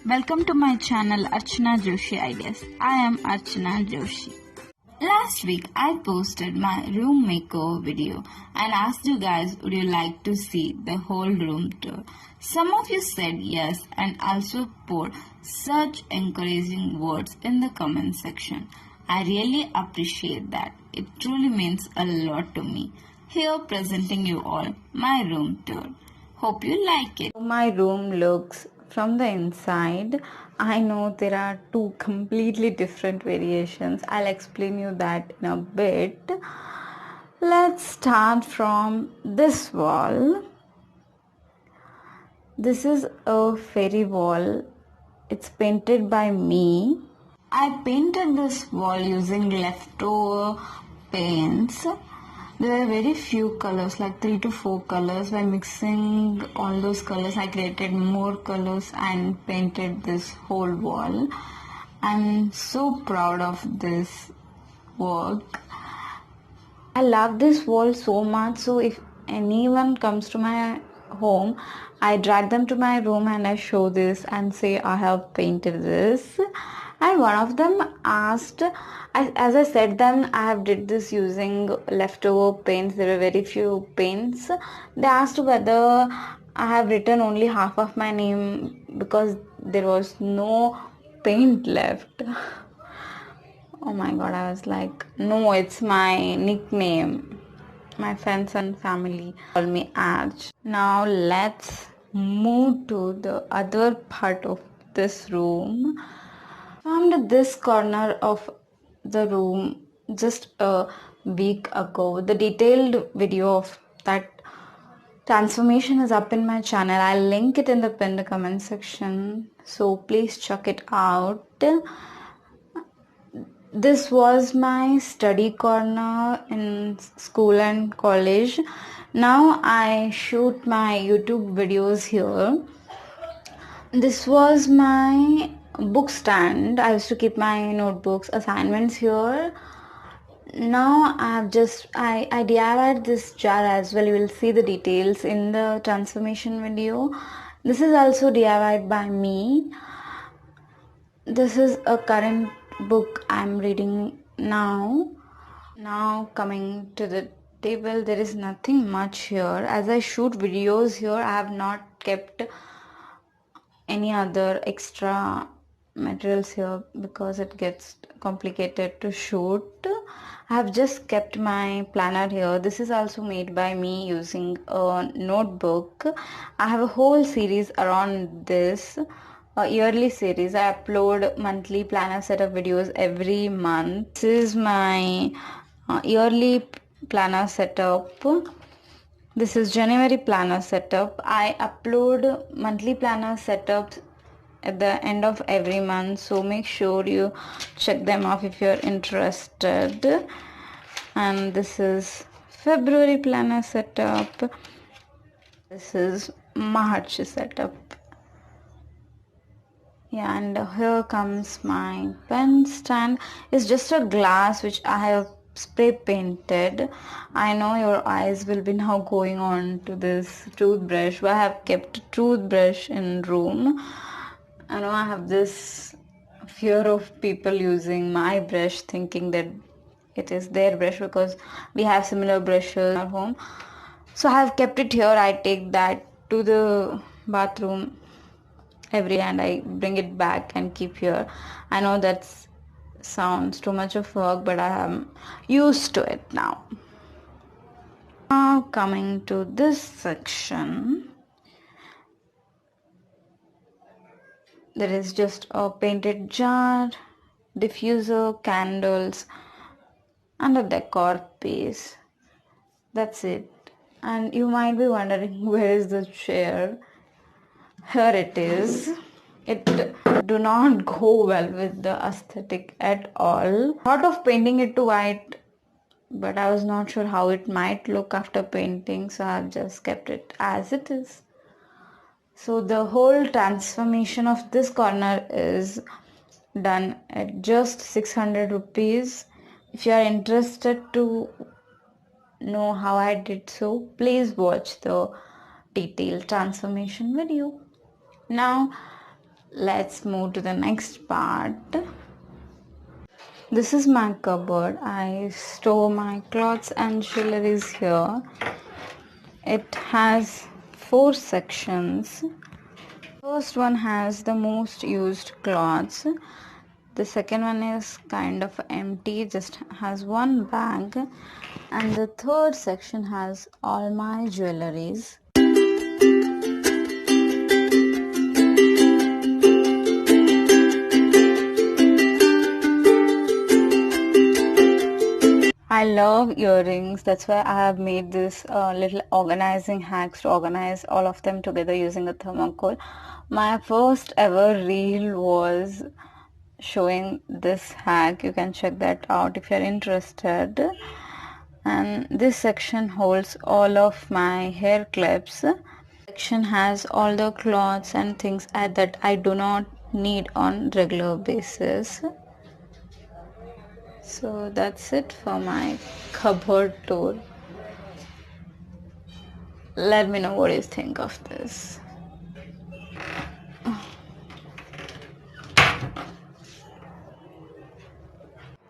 Welcome to my channel Archana Joshi Ideas. I am Archana Joshi. Last week I posted my room makeover video and asked you guys would you like to see the whole room tour. Some of you said yes and also poured such encouraging words in the comment section. I really appreciate that. It truly means a lot to me. Here presenting you all my room tour. Hope you like it. My room looks from the inside. I know there are two completely different variations. I'll explain you that in a bit. Let's start from this wall. This is a fairy wall. It's painted by me. I painted this wall using leftover paints. There are very few colors, like 3 to 4 colors. By mixing all those colors, I created more colors and painted this whole wall. I'm so proud of this work. I love this wall so much, so if anyone comes to my home, I drag them to my room and I show this and say I have painted this. And one of them asked, as I said them, I have did this using leftover paints. There were very few paints. They asked whether I have written only half of my name because there was no paint left. Oh my god, I was like, no, it's my nickname. My friends and family call me Arch. Now let's move to the other part of this room. Found this corner of the room just a week ago. The detailed video of that transformation is up in my channel. I'll link it in the pinned comment section, so please check it out. This was my study corner in school and college. Now I shoot my YouTube videos here. This was my book stand. I used to keep my notebooks, assignments here. Now I DIYed this jar as well. You will see the details in the transformation video. This is also DIYed by me. This is a current book I'm reading now. Now coming to the table, there is nothing much here. As I shoot videos here, I have not kept any other extra materials here because it gets complicated to shoot. I have just kept my planner here. This is also made by me using a notebook. I have a whole series around this, a yearly series. I upload monthly planner set of videos every month. This is my yearly planner setup. This is January planner setup. I upload monthly planner setups at the end of every month, so make sure you check them off if you're interested. And this is February planner setup. This is March setup. Yeah, and here comes my pen stand. It's just a glass which I have spray painted. I know your eyes will be now going on to this toothbrush, but I have kept a toothbrush in room. I know I have this fear of people using my brush thinking that it is their brush because we have similar brushes at home. So I have kept it here. I take that to the bathroom every day and I bring it back and keep here. I know that sounds too much of work, but I am used to it now. Now coming to this section, there is just a painted jar, diffuser, candles and a decor piece. That's it. And you might be wondering, where is the chair? Here it is. It do not go well with the aesthetic at all. Thought of painting it to white, but I was not sure how it might look after painting, so I've just kept it as it is. So the whole transformation of this corner is done at just 600 rupees. If you are interested to know how I did so, please watch the detailed transformation video. Now Let's move to the next part. This is my cupboard. I store my clothes and jewelries here. It has 4 sections. First one has the most used clothes. The second one is kind of empty, just has one bag. And the third section has all my jewelries. I love earrings. That's why I have made this little organizing hacks to organize all of them together using a thermocol. My first ever reel was showing this hack. You can check that out if you're interested. And this section holds all of my hair clips. Section has all the clothes and things that I do not need on regular basis. So that's it for my cupboard tour. Let me know what you think of this.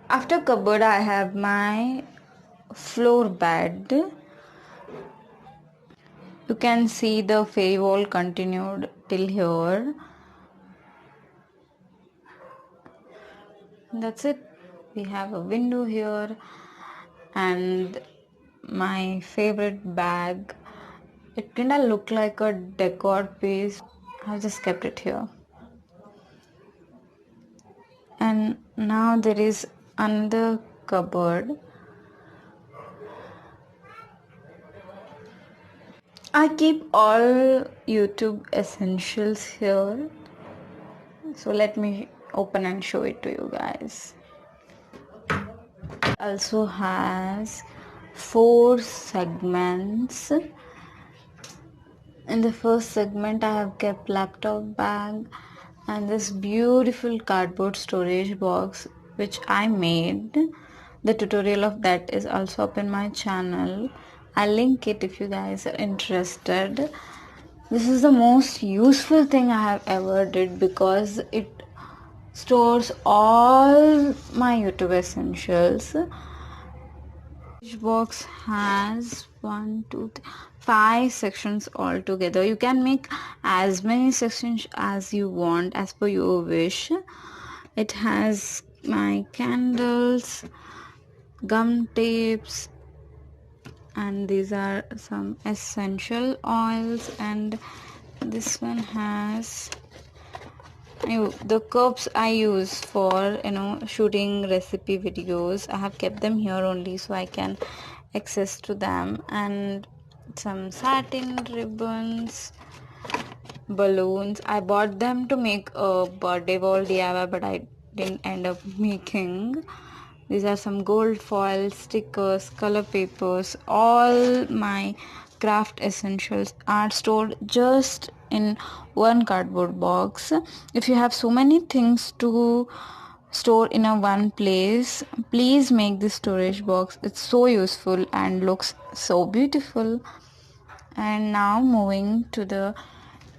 After cupboard, I have my floor bed. You can see the fairy wall continued till here. That's it. We have a window here and my favorite bag. It kinda looked like a decor piece. I just kept it here. And now there is another cupboard. I keep all YouTube essentials here. So let me open and show it to you guys. Also has 4 segments. In the first segment I have kept laptop bag and this beautiful cardboard storage box which I made. The tutorial of that is also up in my channel. I'll link it if you guys are interested. This is the most useful thing I have ever did because it stores all my YouTube essentials. Each box has 5 sections altogether. You can make as many sections as you want as per your wish. It has my candles, gum tapes, and these are some essential oils, and this one has the cups I use for shooting recipe videos. I have kept them here only so I can access to them, and some satin ribbons, balloons. I bought them to make a birthday ball DIY but I didn't end up making. These are some gold foil, stickers, color papers. All my craft essentials are stored just in one cardboard box. If you have so many things to store in a one place, please make this storage box. It's so useful and looks so beautiful. And now moving to the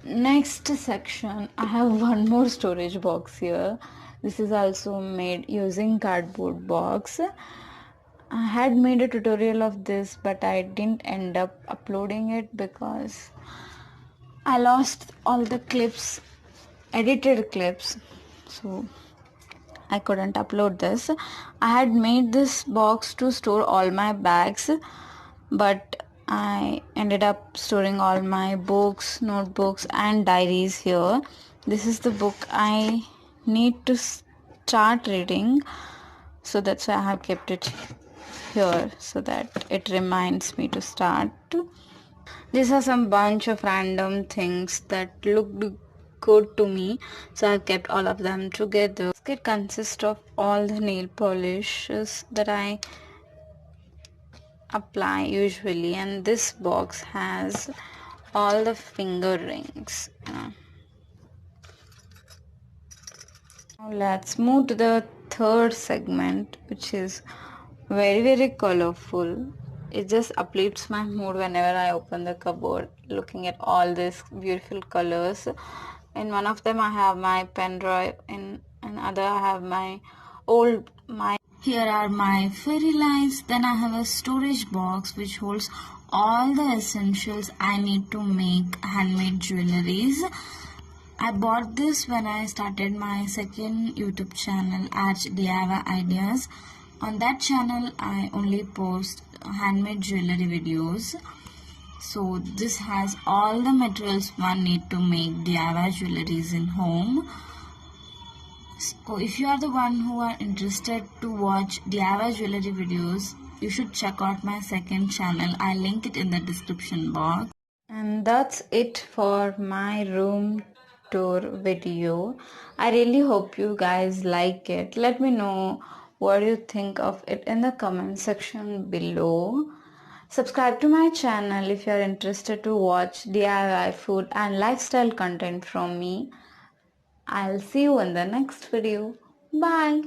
next section, I have one more storage box here. This is also made using cardboard box. I had made a tutorial of this but I didn't end up uploading it because I lost all the clips, edited clips, so I couldn't upload this. I had made this box to store all my bags, but I ended up storing all my books, notebooks and diaries here. This is the book I need to start reading, so that's why I have kept it here so that it reminds me to start. These are some bunch of random things that looked good to me, so I've kept all of them together. This kit consists of all the nail polishes that I apply usually, and this box has all the finger rings. Now let's move to the third segment, which is very colorful. It just uplifts my mood whenever I open the cupboard looking at all these beautiful colors. In one of them I have my pen drive, in another I have my old Here are my fairy lights. Then I have a storage box which holds all the essentials I need to make handmade jewelries. I bought this when I started my second YouTube channel, Arch DIY Ideas. On that channel I only post handmade jewelry videos. So this has all the materials one need to make DIY jewelries in home. So if you are the one who are interested to watch DIY jewelry videos, you should check out my second channel. I'll link it in the description box. And that's it for my room tour video. I really hope you guys like it. Let me know what you think of it in the comment section below. Subscribe to my channel if you are interested to watch DIY food and lifestyle content from me. I'll see you in the next video. Bye.